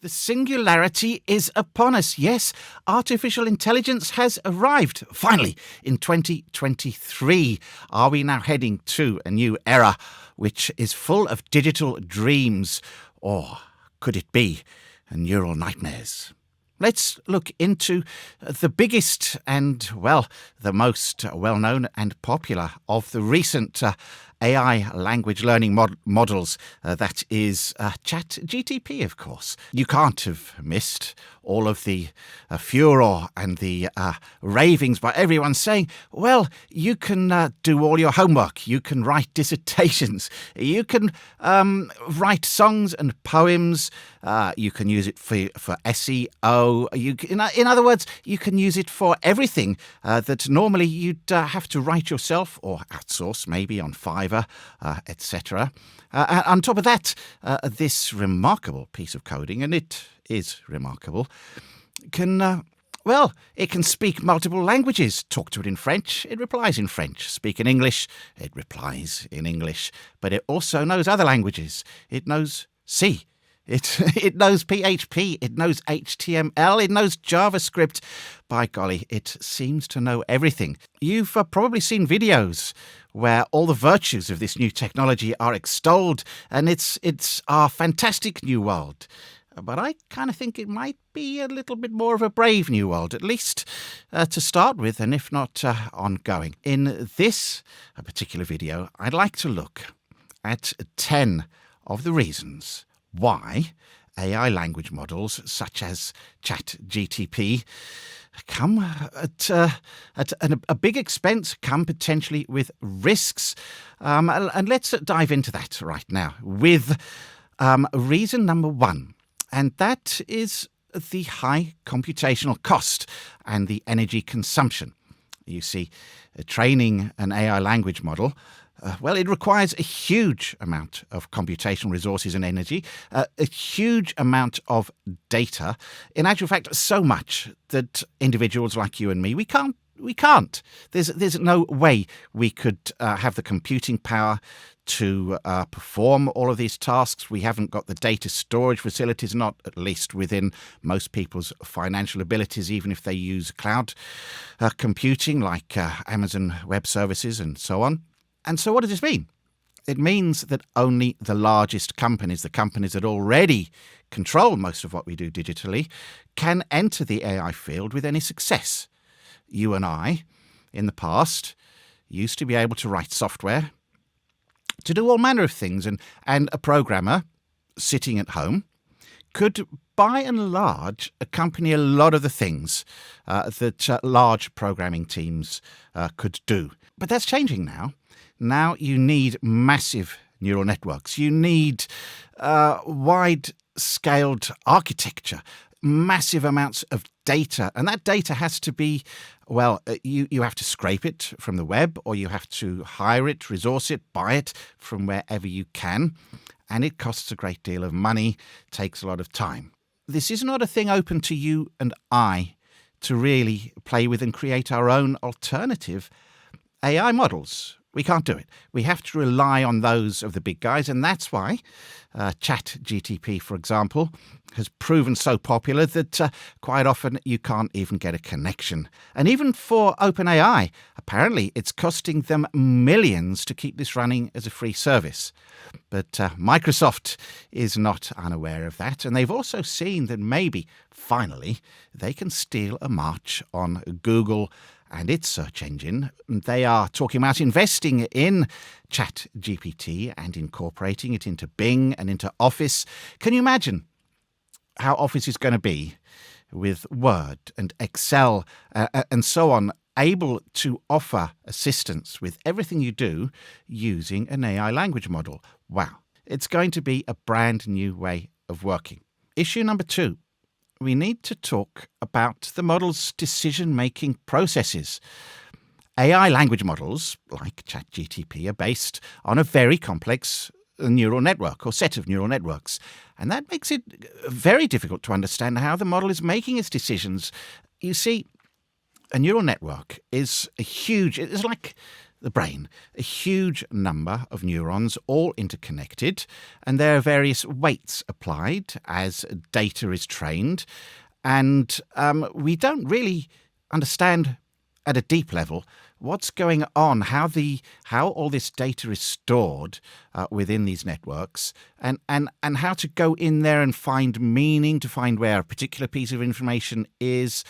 The singularity is upon us. Yes, artificial intelligence has arrived, finally, in 2023. Are we now heading to a new era which is full of digital dreams? Or could it be neural nightmares? Let's look into the biggest and, well, the most well-known and popular of the recent AI language learning models. That is ChatGPT, of course. You can't have missed all of the furor and the ravings by everyone saying, well, you can do all your homework, you can write dissertations, you can write songs and poems, you can use it for SEO. In other words, you can use it for everything that normally you'd have to write yourself or outsource, maybe on Fiverr, etc. On top of that, this remarkable piece of coding, and it is remarkable, can it can speak multiple languages. Talk to it in French, it replies in French. Speak in English, it replies in English. But it also knows other languages. It knows C. It knows PHP, it knows HTML, it knows JavaScript. By golly, it seems to know everything. You've probably seen videos where all the virtues of this new technology are extolled, and it's our fantastic new world. But I kind of think it might be a little bit more of a brave new world, at least to start with, and if not ongoing. In this particular video, I'd like to look at 10 of the reasons why AI language models such as ChatGPT come at a big expense, come potentially with risks. And let's dive into that right now with reason number one, and that is the high computational cost and the energy consumption. You see, training an AI language model, it requires a huge amount of computational resources and energy, a huge amount of data. In actual fact, so much that individuals like you and me, we can't. There's no way we could have the computing power to perform all of these tasks. We haven't got the data storage facilities, not at least within most people's financial abilities, even if they use cloud computing like Amazon Web Services and so on. And so what does this mean? It means that only the largest companies, the companies that already control most of what we do digitally, can enter the AI field with any success. You and I, in the past, used to be able to write software, to do all manner of things, and a programmer sitting at home could, by and large, accompany a lot of the things that large programming teams could do. But that's changing now. Now you need massive neural networks. You need wide-scaled architecture, massive amounts of data. And that data has to be, you have to scrape it from the web, or you have to hire it, resource it, buy it from wherever you can. And it costs a great deal of money, takes a lot of time. This is not a thing open to you and I to really play with and create our own alternative AI models. We can't do it. We have to rely on those of the big guys, and that's why ChatGPT, for example, has proven so popular that quite often you can't even get a connection. And even for OpenAI, apparently it's costing them millions to keep this running as a free service. But Microsoft is not unaware of that, and they've also seen that maybe, finally, they can steal a march on Google and its search engine. They are talking about investing in ChatGPT and incorporating it into Bing and into Office. Can you imagine how Office is going to be with Word and Excel and so on, able to offer assistance with everything you do using an AI language model? Wow, it's going to be a brand new way of working. Issue number two. We need to talk about the model's decision-making processes. AI language models, like ChatGPT, are based on a very complex neural network or set of neural networks. And that makes it very difficult to understand how the model is making its decisions. You see, a neural network is it's like the brain, a huge number of neurons, all interconnected, and there are various weights applied as data is trained. And we don't really understand at a deep level what's going on, how all this data is stored within these networks, and how to go in there and find meaning, to find where a particular piece of information is.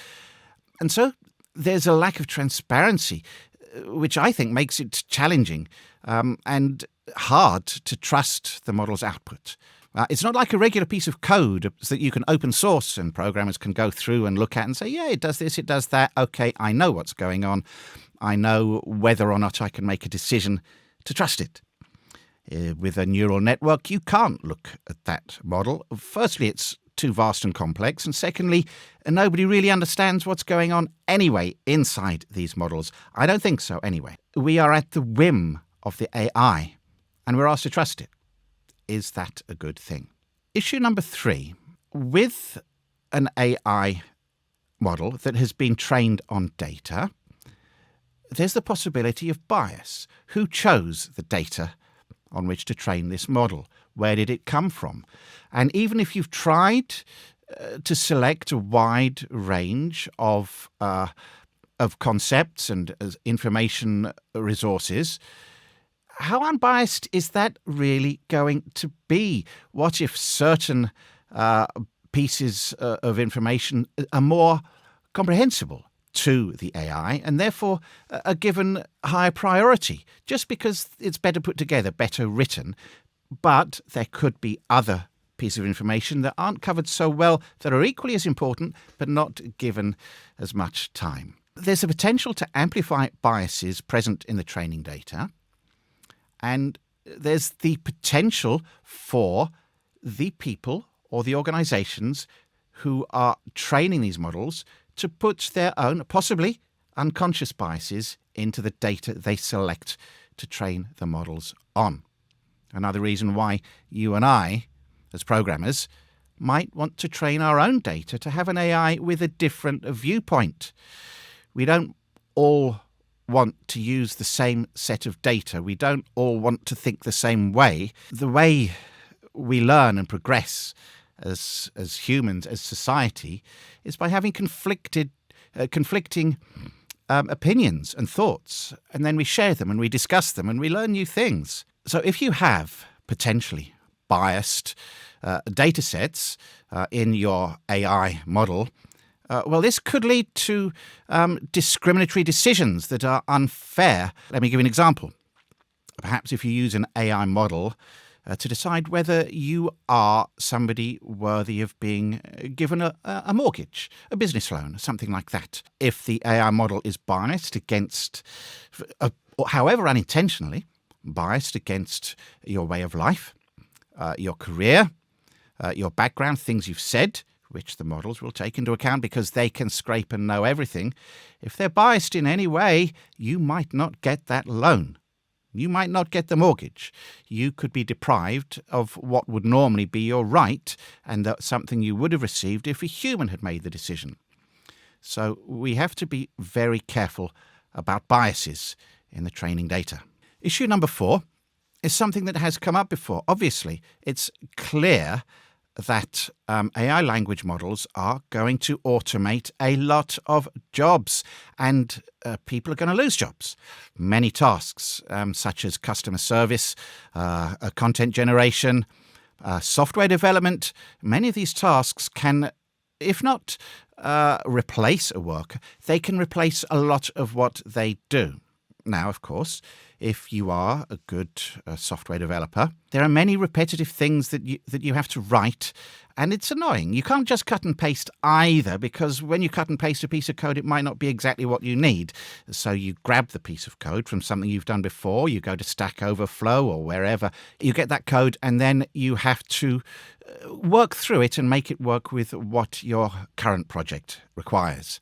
And so there's a lack of transparency, which I think makes it challenging and hard to trust the model's output. It's not like a regular piece of code that you can open source and programmers can go through and look at and say, yeah, it does this, it does that. Okay, I know what's going on. I know whether or not I can make a decision to trust it. With a neural network, you can't look at that model. Firstly, it's too vast and complex. And secondly, nobody really understands what's going on anyway inside these models. I don't think so anyway. We are at the whim of the AI and we're asked to trust it. Is that a good thing? Issue number 3. With an AI model that has been trained on data, there's the possibility of bias. Who chose the data on which to train this model? Where did it come from? And even if you've tried to select a wide range of concepts and information resources, how unbiased is that really going to be? What if certain pieces of information are more comprehensible to the AI and therefore are given higher priority just because it's better put together, better written? But there could be other pieces of information that aren't covered so well, that are equally as important but not given as much time. There's a potential to amplify biases present in the training data. And there's the potential for the people or the organizations who are training these models to put their own, possibly unconscious biases into the data they select to train the models on. Another reason why you and I, as programmers, might want to train our own data to have an AI with a different viewpoint. We don't all want to use the same set of data. We don't all want to think the same way. The way we learn and progress as humans, as society, is by having conflicting opinions and thoughts, and then we share them and we discuss them and we learn new things. So if you have potentially biased data sets in your AI model, well, this could lead to discriminatory decisions that are unfair. Let me give you an example. Perhaps if you use an AI model to decide whether you are somebody worthy of being given a mortgage, a business loan, something like that. If the AI model is biased against, however unintentionally, biased against your way of life, your career, your background, things you've said, which the models will take into account because they can scrape and know everything. If they're biased in any way, you might not get that loan. You might not get the mortgage. You could be deprived of what would normally be your right and that's something you would have received if a human had made the decision. So we have to be very careful about biases in the training data. Issue number 4 is something that has come up before. Obviously, it's clear that AI language models are going to automate a lot of jobs and people are going to lose jobs. Many tasks, such as customer service, content generation, software development, many of these tasks can, if not replace a worker, they can replace a lot of what they do. Now, of course, if you are a good software developer, there are many repetitive things that you have to write, and it's annoying. You can't just cut and paste either, because when you cut and paste a piece of code, it might not be exactly what you need. So you grab the piece of code from something you've done before, you go to Stack Overflow or wherever, you get that code, and then you have to work through it and make it work with what your current project requires.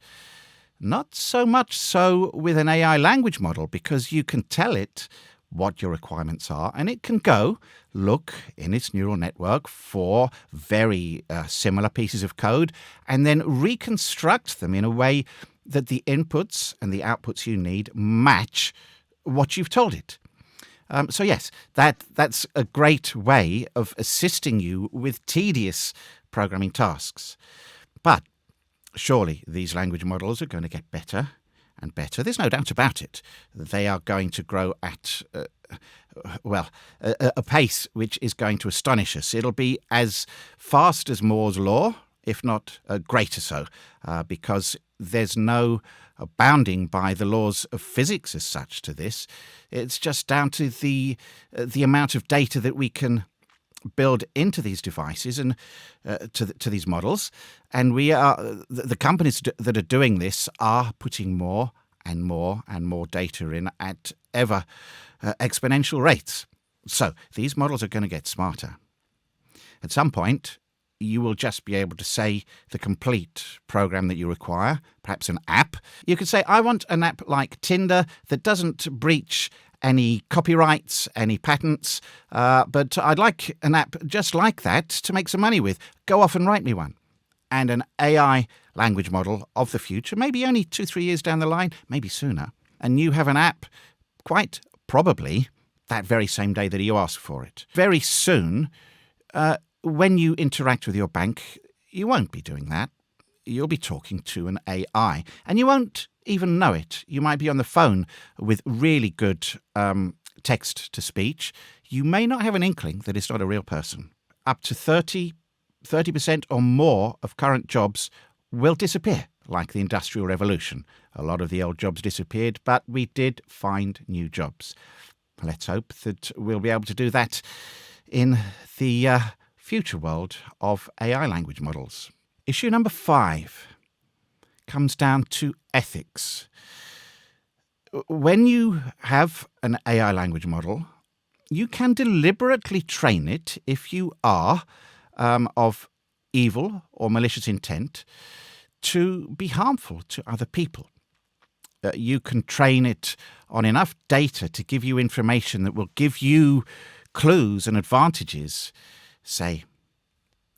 Not so much so with an AI language model, because you can tell it what your requirements are and it can go look in its neural network for very similar pieces of code and then reconstruct them in a way that the inputs and the outputs you need match what you've told it. So yes, that's a great way of assisting you with tedious programming tasks. But surely these language models are going to get better and better. There's no doubt about it. They are going to grow at, a pace which is going to astonish us. It'll be as fast as Moore's law, if not greater so, because there's no bounding by the laws of physics as such to this. It's just down to the amount of data that we can build into these devices and to these models. And the companies that are doing this are putting more and more and more data in at ever exponential rates. So these models are going to get smarter. At some point, you will just be able to say the complete program that you require, perhaps an app. You could say, I want an app like Tinder that doesn't breach any copyrights, any patents, but I'd like an app just like that to make some money with. Go off and write me one. And an AI language model of the future, maybe only 2-3 years down the line, maybe sooner, and you have an app quite probably that very same day that you ask for it. Very soon, when you interact with your bank, you won't be doing that. You'll be talking to an AI, and you won't even know it. You might be on the phone with really good text-to-speech. You may not have an inkling that it's not a real person. Up to 30% or more of current jobs will disappear, like the Industrial Revolution. A lot of the old jobs disappeared, but we did find new jobs. Let's hope that we'll be able to do that in the future world of AI language models. Issue number 5 comes down to ethics. When you have an AI language model, you can deliberately train it if you are of evil or malicious intent to be harmful to other people. You can train it on enough data to give you information that will give you clues and advantages, say,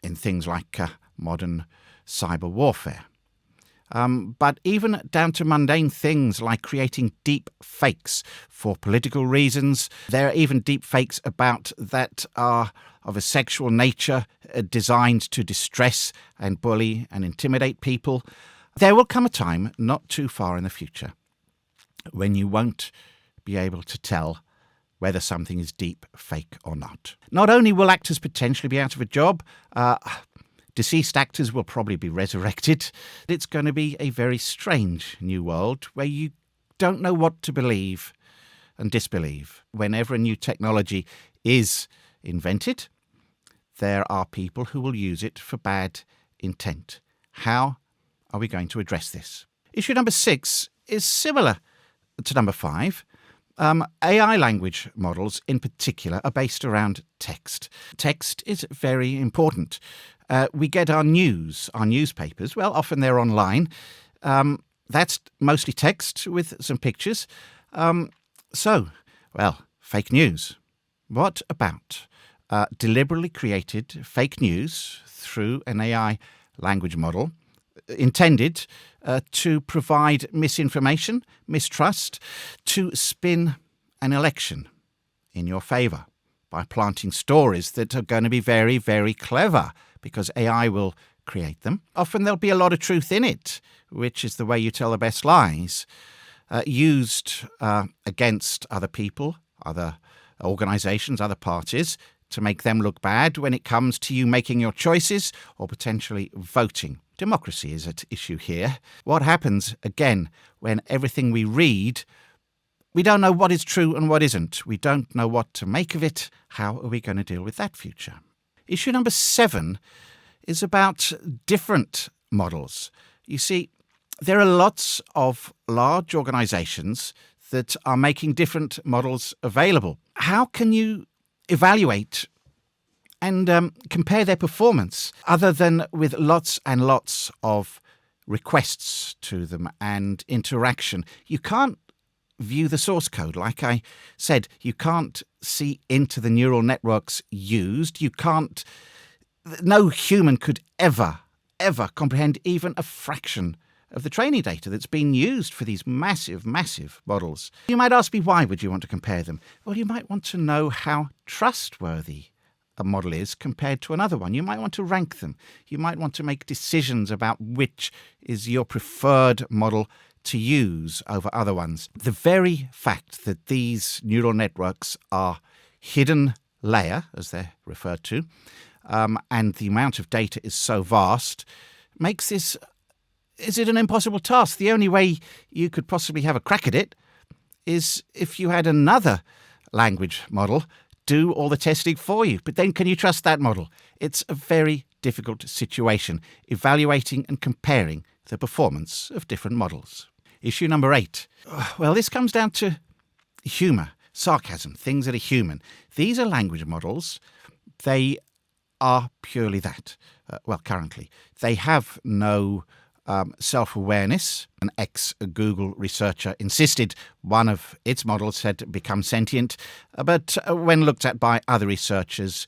in things like modern cyber warfare. But even down to mundane things like creating deep fakes for political reasons. There are even deep fakes that are of a sexual nature, designed to distress and bully and intimidate people. There will come a time, not too far in the future, when you won't be able to tell whether something is deep fake or not. Not only will actors potentially be out of a job, deceased actors will probably be resurrected. It's going to be a very strange new world where you don't know what to believe and disbelieve. Whenever a new technology is invented, there are people who will use it for bad intent. How are we going to address this? Issue number 6 is similar to number 5. AI language models in particular are based around text. Text is very important. We get our newspapers, well, often they're online. That's mostly text with some pictures. Fake news. What about deliberately created fake news through an AI language model intended to provide misinformation, mistrust, to spin an election in your favour by planting stories that are going to be very, very clever because AI will create them. Often there'll be a lot of truth in it, which is the way you tell the best lies, used against other people, other organisations, other parties, to make them look bad when it comes to you making your choices or potentially voting. Democracy is at issue here. What happens, again, when everything we read, we don't know what is true and what isn't. We don't know what to make of it. How are we going to deal with that future? Issue number 7 is about different models. You see, there are lots of large organisations that are making different models available. How can you evaluate and compare their performance other than with lots and lots of requests to them and interaction? You can't view the source code. Like I said, you can't see into the neural networks used. No human could ever comprehend even a fraction of the training data that's been used for these massive, massive models. You might ask me, why would you want to compare them? Well, you might want to know how trustworthy a model is compared to another one. You might want to rank them. You might want to make decisions about which is your preferred model to use over other ones. The very fact that these neural networks are hidden layer, as they're referred to, and the amount of data is so vast, makes this, is it an impossible task? The only way you could possibly have a crack at it is if you had another language model do all the testing for you. But then can you trust that model? It's a very difficult situation, evaluating and comparing the performance of different models. Issue number 8. Well, this comes down to humour, sarcasm, things that are human. These are language models. They are purely that. Currently. They have no self-awareness. An ex-Google researcher insisted one of its models had become sentient, but when looked at by other researchers,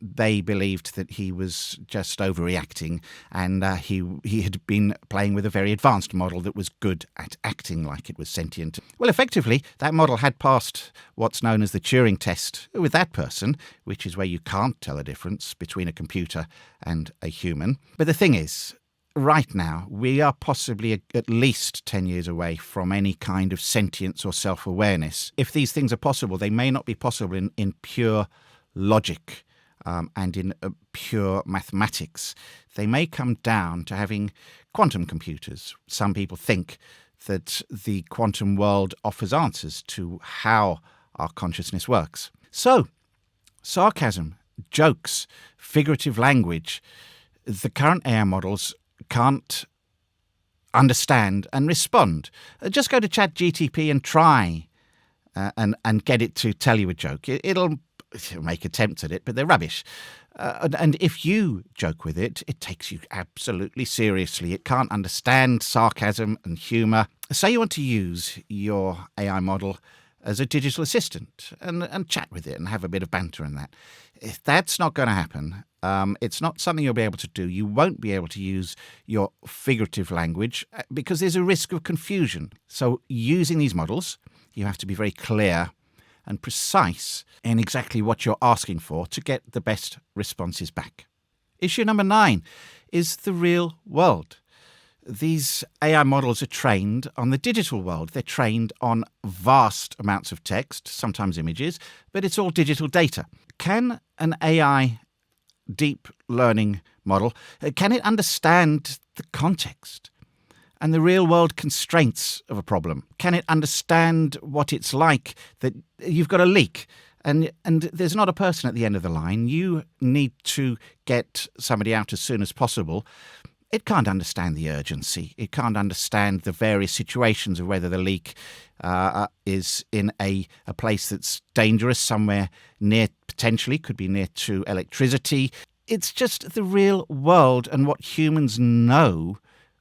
they believed that he was just overreacting, and he had been playing with a very advanced model that was good at acting like it was sentient. Well, effectively, that model had passed what's known as the Turing test with that person, which is where you can't tell a difference between a computer and a human. But the thing is, right now, we are possibly at least 10 years away from any kind of sentience or self-awareness. If these things are possible, they may not be possible in pure logic and in pure mathematics. They may come down to having quantum computers. Some people think that the quantum world offers answers to how our consciousness works. So, sarcasm, jokes, figurative language, the current AI models can't understand and respond. Just go to ChatGPT and try and get it to tell you a joke. It'll make attempts at it, but they're rubbish. And if you joke with it, it takes you absolutely seriously. It can't understand sarcasm and humour. Say you want to use your AI model as a digital assistant and chat with it and have a bit of banter and that. If that's not going to happen, it's not something you'll be able to do. You won't be able to use your figurative language because there's a risk of confusion. So using these models, you have to be very clear and precise in exactly what you're asking for to get the best responses back. Issue number 9 is the real world. These AI models are trained on the digital world. They're trained on vast amounts of text, sometimes images, but it's all digital data. Can an AI deep learning model, can it understand the context and the real world constraints of a problem? Can it understand what it's like that you've got a leak and there's not a person at the end of the line? You need to get somebody out as soon as possible. It can't understand the urgency. It can't understand the various situations of whether the leak is in a place that's dangerous, somewhere near, potentially, could be near to electricity. It's just the real world and what humans know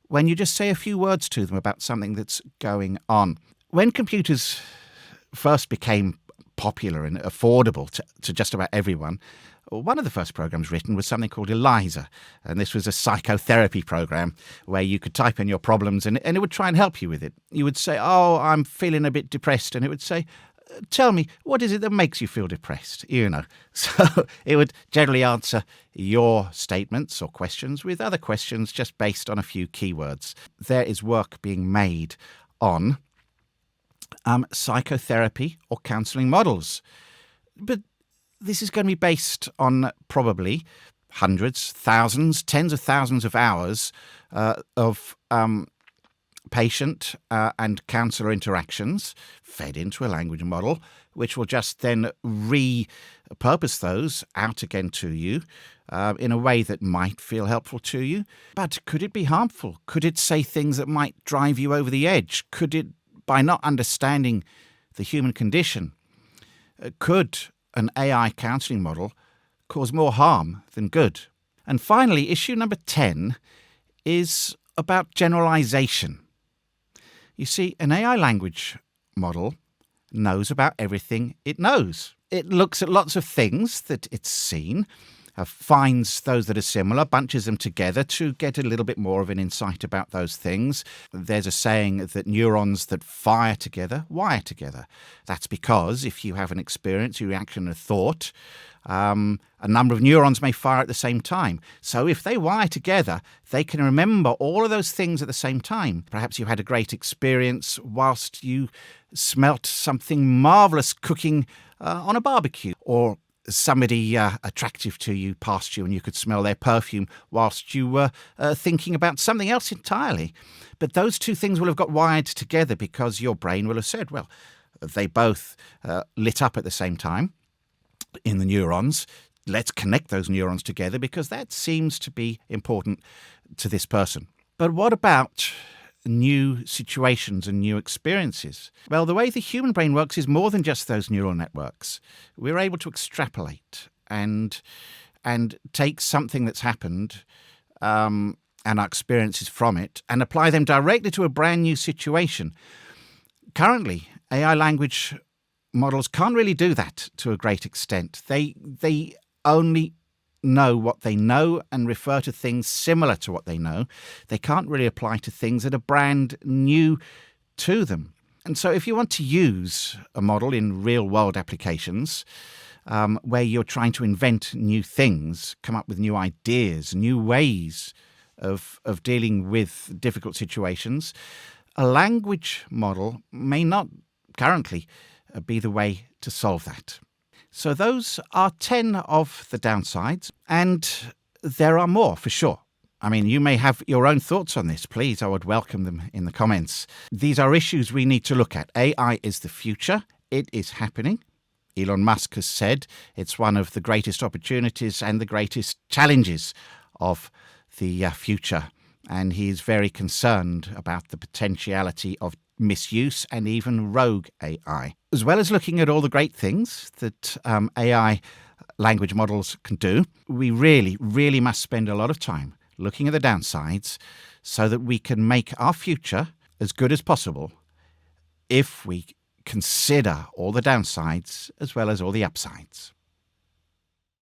when you just say a few words to them about something that's going on. When computers first became popular and affordable to just about everyone, one of the first programs written was something called ELIZA, and this was a psychotherapy program where you could type in your problems and it would try and help you with it. You would say, "Oh, I'm feeling a bit depressed," and it would say, "Tell me, what is it that makes you feel depressed?" You know. So it would generally answer your statements or questions with other questions just based on a few keywords. There is work being made on psychotherapy or counselling models. But this is going to be based on probably hundreds, thousands, tens of thousands of hours of patient and counsellor interactions fed into a language model, which will just then repurpose those out again to you in a way that might feel helpful to you. But could it be harmful? Could it say things that might drive you over the edge? Could it, by not understanding the human condition, could an AI counselling model cause more harm than good? And finally, issue number 10 is about generalization. You see, an AI language model knows about everything it knows. It looks at lots of things that it's seen, finds those that are similar, bunches them together to get a little bit more of an insight about those things. There's a saying that neurons that fire together wire together. That's because if you have an experience, a reaction, a thought, a number of neurons may fire at the same time. So if they wire together, they can remember all of those things at the same time. Perhaps you had a great experience whilst you smelt something marvellous cooking on a barbecue, or somebody attractive to you passed you and you could smell their perfume whilst you were thinking about something else entirely. But those two things will have got wired together because your brain will have said, well, they both lit up at the same time in the neurons. Let's connect those neurons together because that seems to be important to this person. But what about new situations and new experiences? Well, the way the human brain works is more than just those neural networks. We're able to extrapolate and take something that's happened and our experiences from it and apply them directly to a brand new situation. Currently, AI language models can't really do that to a great extent. They only know what they know and refer to things similar to what they know. They can't really apply to things that are brand new to them. And so if you want to use a model in real-world applications where you're trying to invent new things, come up with new ideas, new ways of dealing with difficult situations, a language model may not currently be the way to solve that. So those are 10 of the downsides, and there are more for sure. I mean, you may have your own thoughts on this. Please, I would welcome them in the comments. These are issues we need to look at. AI is the future. It is happening. Elon Musk has said it's one of the greatest opportunities and the greatest challenges of the future. And he is very concerned about the potentiality of misuse and even rogue AI. As well as looking at all the great things that AI language models can do, we really, really must spend a lot of time looking at the downsides so that we can make our future as good as possible if we consider all the downsides as well as all the upsides.